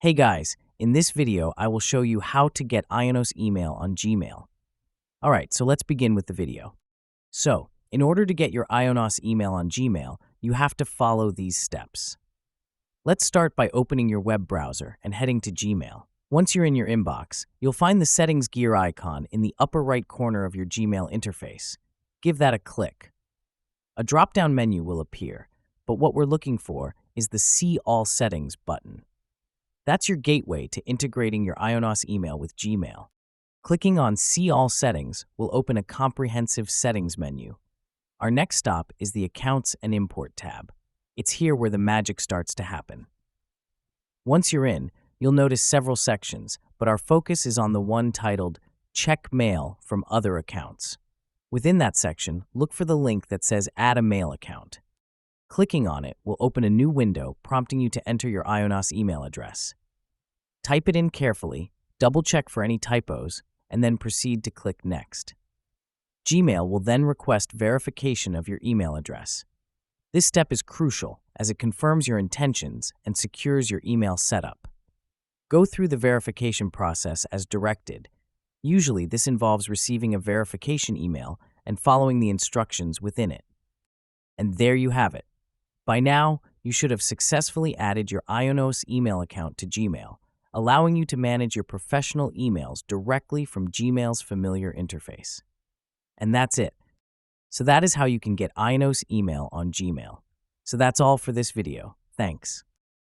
Hey guys, in this video I will show you how to get IONOS email on Gmail. Alright, so let's begin with the video. So, in order to get your IONOS email on Gmail, you have to follow these steps. Let's start by opening your web browser and heading to Gmail. Once you're in your inbox, you'll find the settings gear icon in the upper right corner of your Gmail interface. Give that a click. A drop-down menu will appear, but what we're looking for is the See All Settings button. That's your gateway to integrating your IONOS email with Gmail. Clicking on See All Settings will open a comprehensive settings menu. Our next stop is the Accounts and Import tab. It's here where the magic starts to happen. Once you're in, you'll notice several sections, but our focus is on the one titled Check Mail from Other Accounts. Within that section, look for the link that says Add a Mail Account. Clicking on it will open a new window prompting you to enter your IONOS email address. Type it in carefully, double-check for any typos, and then proceed to click Next. Gmail will then request verification of your email address. This step is crucial as it confirms your intentions and secures your email setup. Go through the verification process as directed. Usually, this involves receiving a verification email and following the instructions within it. And there you have it. By now, you should have successfully added your IONOS email account to Gmail, allowing you to manage your professional emails directly from Gmail's familiar interface. And that's it. So that is how you can get IONOS email on Gmail. So that's all for this video. Thanks.